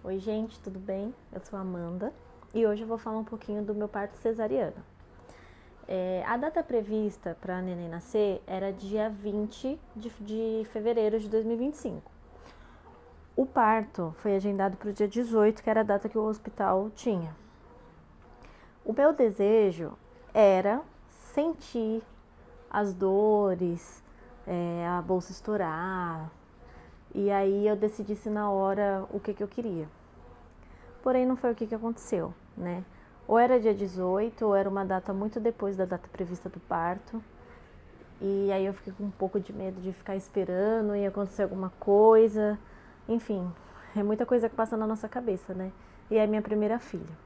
Oi gente, tudo bem? Eu sou a Amanda e hoje eu vou falar um pouquinho do meu parto cesariano. A data prevista para a neném nascer era dia 20 de fevereiro de 2025. O parto foi agendado para o dia 18, que era a data que o hospital tinha. O meu desejo era sentir as dores, a bolsa estourar, e aí eu decidisse na hora o que eu queria. Porém, não foi o que aconteceu, né? Ou era dia 18, ou era uma data muito depois da data prevista do parto. E aí eu fiquei com um pouco de medo de ficar esperando e acontecer alguma coisa. Enfim, é muita coisa que passa na nossa cabeça, né? E é minha primeira filha.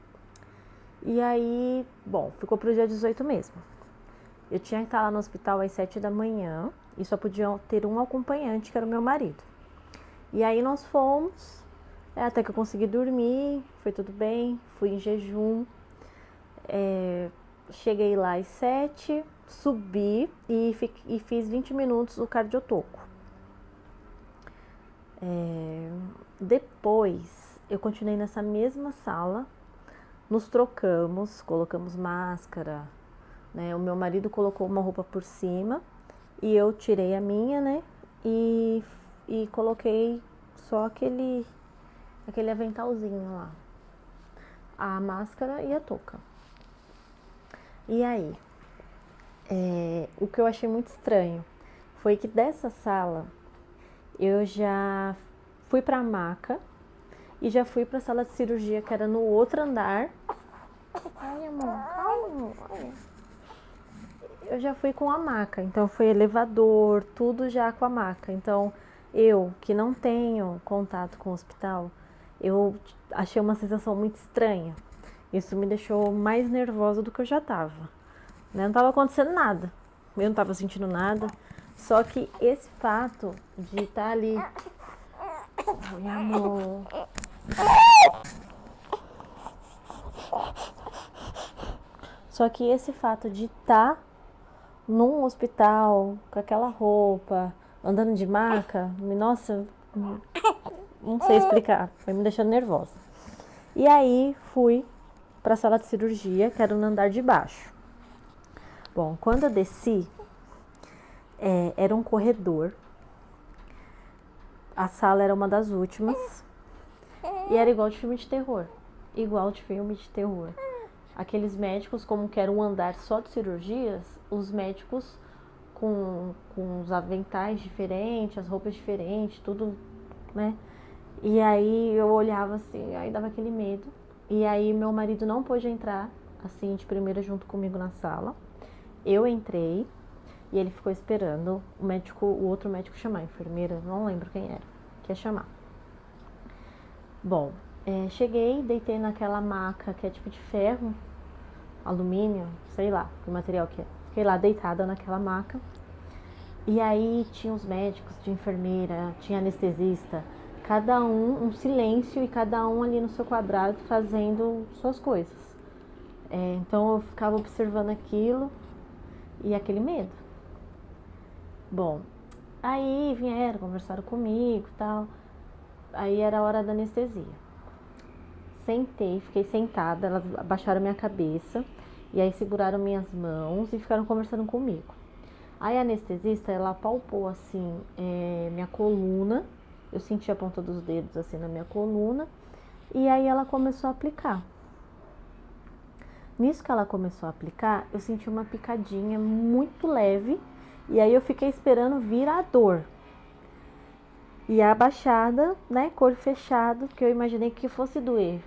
E aí, bom, ficou pro dia 18 mesmo. Eu tinha que estar lá no hospital às 7 da manhã e só podia ter um acompanhante, que era o meu marido. E aí nós fomos, até que eu consegui dormir, foi tudo bem, fui em jejum. Cheguei lá às 7, subi e fiz 20 minutos o cardiotoco. Depois eu continuei nessa mesma sala, nos trocamos, colocamos máscara, né? O meu marido colocou uma roupa por cima e eu tirei a minha, né? E coloquei só aquele aventalzinho lá, a máscara e a touca. E aí, o que eu achei muito estranho foi que dessa sala eu já fui para a maca e já fui para a sala de cirurgia, que era no outro andar. Ai, amor, calma, amor. Eu já fui com a maca, então foi elevador, tudo já com a maca. Então, eu que não tenho contato com o hospital, eu achei uma sensação muito estranha. Isso me deixou mais nervosa do que eu já estava. Não estava acontecendo nada, eu não estava sentindo nada. Só que esse fato de estar ali. Oi, amor. Só que esse fato de estar num hospital com aquela roupa, andando de maca, nossa, não sei explicar, foi me deixando nervosa. E aí fui para a sala de cirurgia, que era no andar de baixo. Bom, quando eu desci, era um corredor. A sala era uma das últimas e era igual de filme de terror. Igual de filme de terror. Aqueles médicos, como que era um andar só de cirurgias, os médicos com os aventais diferentes, as roupas diferentes, tudo, né? E aí eu olhava assim, aí dava aquele medo. E aí meu marido não pôde entrar, assim, de primeira junto comigo na sala. Eu entrei e ele ficou esperando o outro médico chamar, a enfermeira, não lembro quem era, que ia chamar. Bom, cheguei, deitei naquela maca que é tipo de ferro, alumínio, sei lá, que material que é. Fiquei lá deitada naquela maca. E aí tinha os médicos, tinha enfermeira, tinha anestesista, cada um silêncio e cada um ali no seu quadrado fazendo suas coisas. Então eu ficava observando aquilo e aquele medo. Bom, aí vieram, conversaram comigo e tal. Aí era a hora da anestesia. Sentei, fiquei sentada, elas abaixaram minha cabeça e aí seguraram minhas mãos e ficaram conversando comigo. Aí a anestesista, ela palpou assim, minha coluna, eu senti a ponta dos dedos assim na minha coluna, e aí ela começou a aplicar. Nisso que ela começou a aplicar, eu senti uma picadinha muito leve, e aí eu fiquei esperando vir a dor. E a abaixada, né, corpo fechado, porque eu imaginei que fosse doer.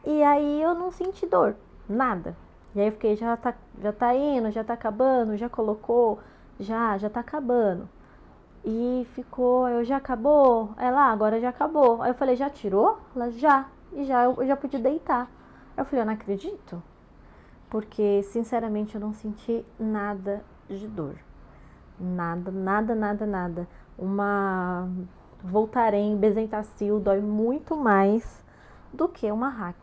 E aí eu não senti dor, nada. E aí eu fiquei, já tá indo, já tá acabando, já colocou, já tá acabando. E ficou, eu já acabou? Ela, agora já acabou. Aí eu falei, já tirou? Ela, já. E já, eu já pude deitar. Aí eu falei, eu não acredito. Porque, sinceramente, eu não senti nada de dor. Nada, nada, nada, nada. Uma Voltaren, Bezentacil dói muito mais do que uma hack.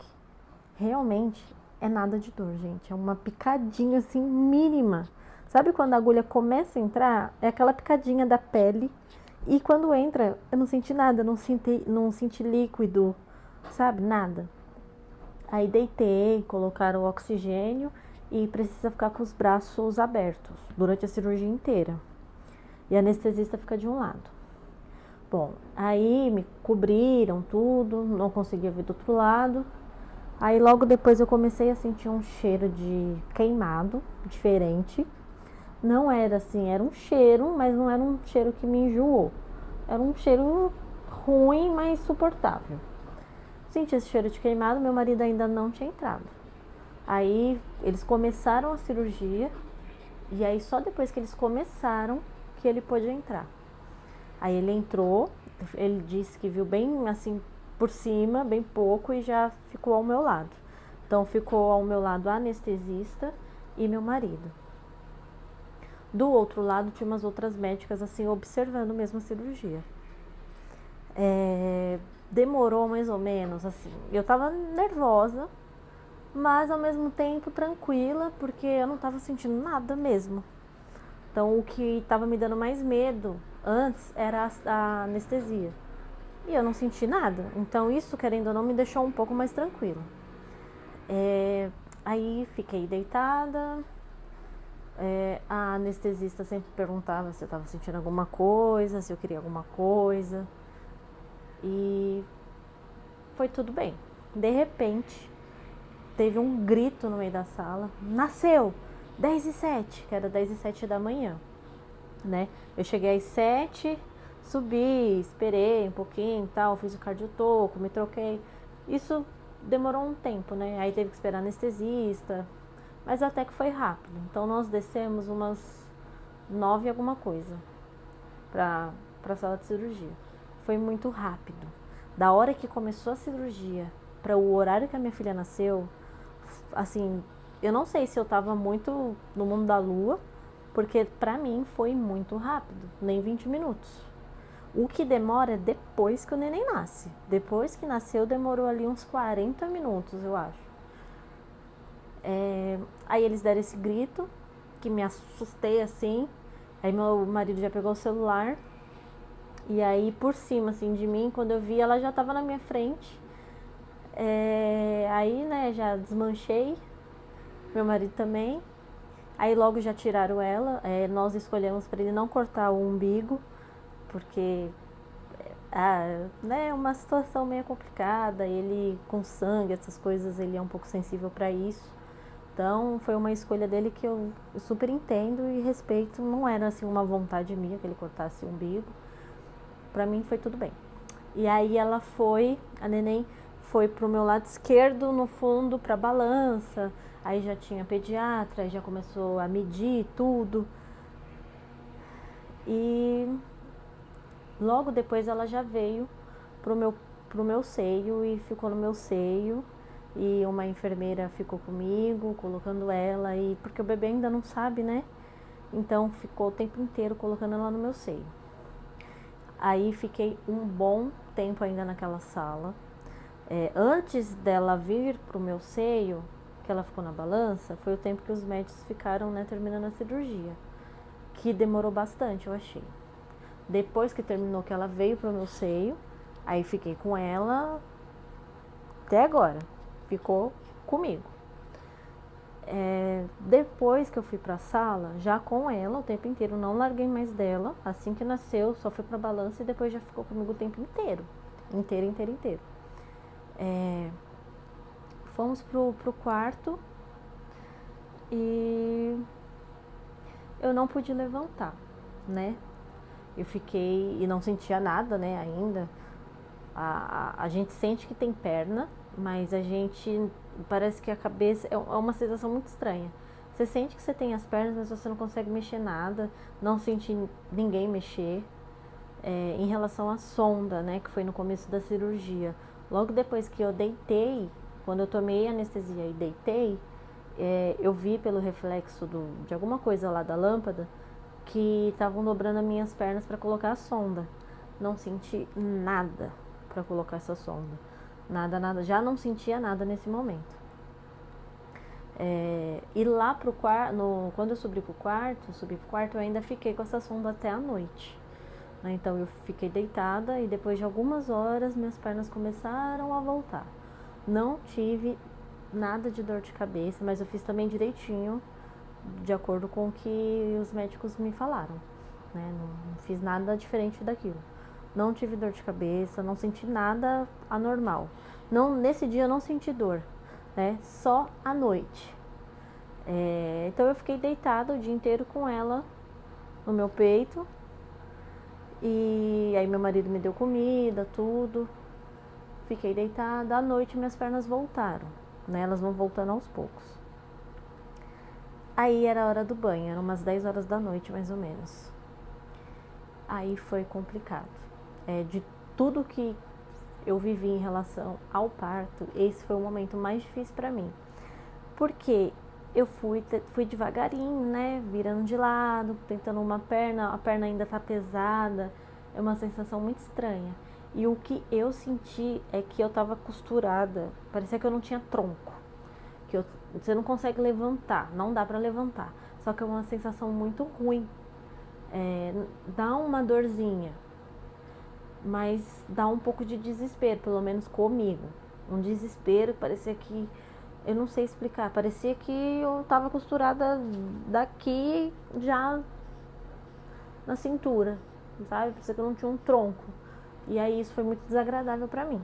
Realmente é nada de dor, gente. É uma picadinha assim mínima. Sabe quando a agulha começa a entrar? É aquela picadinha da pele E quando entra, eu não senti nada, não senti líquido, sabe? Nada. Aí deitei, colocaram o oxigênio e precisa ficar com os braços abertos durante a cirurgia inteira. E a anestesista fica de um lado. Bom, aí me cobriram tudo, não conseguia ver do outro lado. Aí logo depois eu comecei a sentir um cheiro de queimado, diferente. Não era assim, era um cheiro, mas não era um cheiro que me enjoou. Era um cheiro ruim, mas suportável. Senti esse cheiro de queimado, meu marido ainda não tinha entrado. Aí eles começaram a cirurgia e aí só depois que eles começaram que ele pôde entrar. Aí ele entrou, ele disse que viu bem assim por cima, bem pouco, e já ficou ao meu lado. Então ficou ao meu lado a anestesista e meu marido. Do outro lado tinha umas outras médicas assim observando mesmo a cirurgia. Demorou mais ou menos assim. Eu tava nervosa, mas ao mesmo tempo tranquila, porque eu não tava sentindo nada mesmo. Então o que tava me dando mais medo antes era a anestesia. E eu não senti nada. Então isso, querendo ou não, me deixou um pouco mais tranquila. Aí fiquei deitada. A anestesista sempre perguntava se eu estava sentindo alguma coisa, se eu queria alguma coisa. E foi tudo bem. De repente, teve um grito no meio da sala. Nasceu! 10h07, que era 10h07 da manhã. Né? Eu cheguei às 7, subi, esperei um pouquinho, tal, fiz o cardiotoco, me troquei. Isso demorou um tempo, né? Aí teve que esperar anestesista, mas até que foi rápido. Então nós descemos umas 9 alguma coisa para a sala de cirurgia. Foi muito rápido. Da hora que começou a cirurgia para o horário que a minha filha nasceu, assim, eu não sei se eu tava muito no mundo da lua, porque pra mim foi muito rápido, nem 20 minutos. O que demora é depois que o neném nasce. Depois que nasceu, demorou ali uns 40 minutos, eu acho. Aí eles deram esse grito, que me assustei assim. Aí meu marido já pegou o celular. E aí por cima assim de mim, quando eu vi, ela já tava na minha frente. Aí, né, já desmanchei. Meu marido também. Aí logo já tiraram ela. Nós escolhemos para ele não cortar o umbigo, porque né, é uma situação meio complicada. Ele com sangue, essas coisas, ele é um pouco sensível para isso. Então foi uma escolha dele que eu super entendo e respeito. Não era assim uma vontade minha que ele cortasse o umbigo. Para mim foi tudo bem. E aí a neném foi pro meu lado esquerdo, no fundo, pra balança. Aí já tinha pediatra, aí já começou a medir tudo. E logo depois ela já veio pro meu seio e ficou no meu seio. E uma enfermeira ficou comigo, colocando ela, e porque o bebê ainda não sabe, né? Então ficou o tempo inteiro colocando ela no meu seio. Aí fiquei um bom tempo ainda naquela sala. Antes dela vir pro meu seio, que ela ficou na balança, foi o tempo que os médicos ficaram, né, terminando a cirurgia, que demorou bastante, eu achei. Depois que terminou, que ela veio pro meu seio, aí fiquei com ela até agora, ficou comigo. Depois que eu fui pra sala, já com ela o tempo inteiro, não larguei mais dela. Assim que nasceu, só fui pra balança e depois já ficou comigo o tempo inteiro. Inteiro. Fomos pro quarto e eu não pude levantar, né? Eu fiquei e não sentia nada, né, ainda. A gente sente que tem perna, mas a gente parece que a cabeça é uma sensação muito estranha. Você sente que você tem as pernas, mas você não consegue mexer nada, não sente ninguém mexer. Em relação à sonda, né, que foi no começo da cirurgia, logo depois que eu deitei, quando eu tomei anestesia e deitei, eu vi pelo reflexo de alguma coisa lá da lâmpada que estavam dobrando as minhas pernas para colocar a sonda. Não senti nada para colocar essa sonda. Nada. Já não sentia nada nesse momento. E lá pro quarto, quando eu subi pro quarto, eu ainda fiquei com essa sonda até a noite. né? Então eu fiquei deitada e depois de algumas horas minhas pernas começaram a voltar. Não tive nada de dor de cabeça, mas eu fiz também direitinho, de acordo com o que os médicos me falaram, né? Não fiz nada diferente daquilo. Não tive dor de cabeça, não senti nada anormal. Não, nesse dia eu não senti dor, né? Só à noite. Então eu fiquei deitada o dia inteiro com ela no meu peito. E aí meu marido me deu comida, tudo. Fiquei deitada. À noite minhas pernas voltaram, né? Elas vão voltando aos poucos. Aí era a hora do banho, eram umas 10 horas da noite mais ou menos. Aí foi complicado. De tudo que eu vivi em relação ao parto, esse foi o momento mais difícil para mim. Porque eu fui devagarinho, né? Virando de lado, tentando uma perna, a perna ainda tá pesada. É uma sensação muito estranha. E o que eu senti é que eu tava costurada, parecia que eu não tinha tronco. Você não consegue levantar, não dá pra levantar. Só que é uma sensação muito ruim. Dá uma dorzinha, mas dá um pouco de desespero, pelo menos comigo. Um desespero, parecia que, eu não sei explicar, parecia que eu tava costurada daqui já na cintura, sabe? Parecia que eu não tinha um tronco. E aí isso foi muito desagradável pra mim,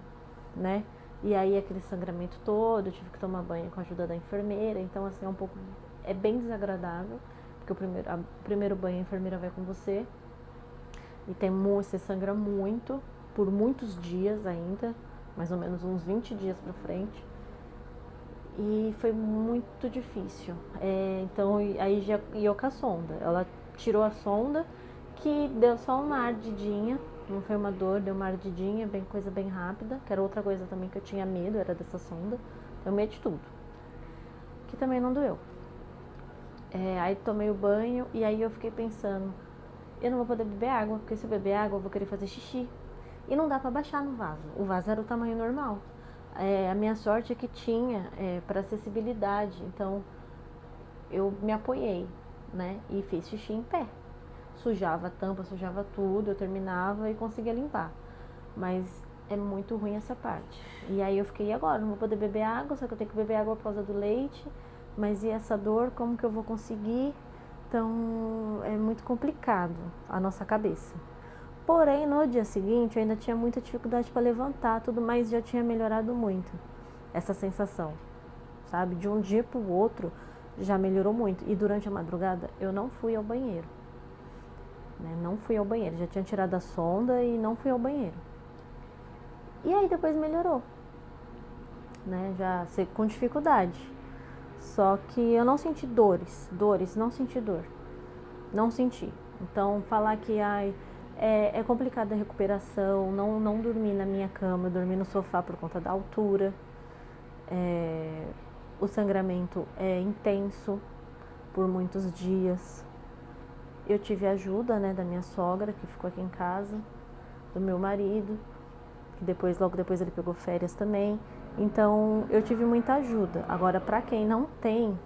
né? E aí aquele sangramento todo, eu tive que tomar banho com a ajuda da enfermeira, então assim, é bem desagradável, porque o primeiro banho a enfermeira vai com você, e você sangra muito, por muitos dias ainda, mais ou menos uns 20 dias pra frente, e foi muito difícil. Então aí já ia com a sonda, ela tirou a sonda, que deu só uma ardidinha, não foi uma dor, deu uma ardidinha, coisa bem rápida, que era outra coisa também que eu tinha medo, era dessa sonda, eu medo de tudo, que também não doeu. Aí tomei o banho e aí eu fiquei pensando, eu não vou poder beber água, porque se eu beber água eu vou querer fazer xixi. E não dá pra baixar no vaso, o vaso era o tamanho normal. A minha sorte é que tinha para acessibilidade, então eu me apoiei, né, e fiz xixi em pé. Sujava a tampa, sujava tudo, eu terminava e conseguia limpar. Mas é muito ruim essa parte. E aí eu fiquei, e agora? Não vou poder beber água, só que eu tenho que beber água por causa do leite. Mas e essa dor, como que eu vou conseguir? Então é muito complicado a nossa cabeça. Porém, no dia seguinte eu ainda tinha muita dificuldade para levantar, tudo, mas já tinha melhorado muito essa sensação, sabe? De um dia para o outro já melhorou muito. E durante a madrugada eu não fui ao banheiro. Não fui ao banheiro, já tinha tirado a sonda e não fui ao banheiro. E aí depois melhorou, né? Já com dificuldade. Só que eu não senti dores, não senti dor. Não senti. Então falar que é complicada a recuperação, não dormi na minha cama, eu dormi no sofá por conta da altura. O sangramento é intenso por muitos dias. Eu tive ajuda, né, da minha sogra, que ficou aqui em casa, do meu marido, que logo depois ele pegou férias também. Então eu tive muita ajuda. Agora, para quem não tem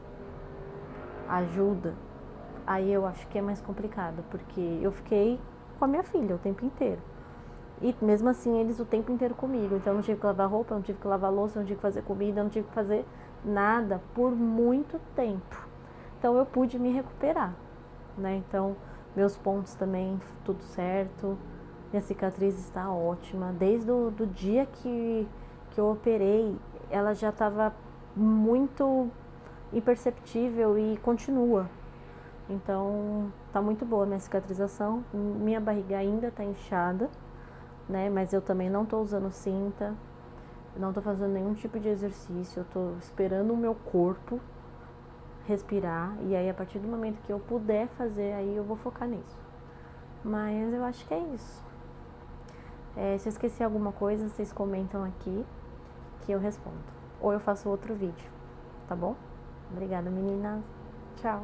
ajuda, aí eu acho que é mais complicado, porque eu fiquei com a minha filha o tempo inteiro. E mesmo assim eles o tempo inteiro comigo. Então eu não tive que lavar roupa, eu não tive que lavar louça, eu não tive que fazer comida, eu não tive que fazer nada por muito tempo. Então eu pude me recuperar, né? Então meus pontos também tudo certo, minha cicatriz está ótima. Desde o dia que eu operei, ela já estava muito imperceptível e continua. Então tá muito boa a minha cicatrização. Minha barriga ainda tá inchada, né? Mas eu também não tô usando cinta, não tô fazendo nenhum tipo de exercício, eu tô esperando o meu corpo respirar, e aí a partir do momento que eu puder fazer, aí eu vou focar nisso. Mas eu acho que é isso. Se eu esqueci alguma coisa, vocês comentam aqui que eu respondo. Ou eu faço outro vídeo, tá bom? Obrigada, meninas. Tchau.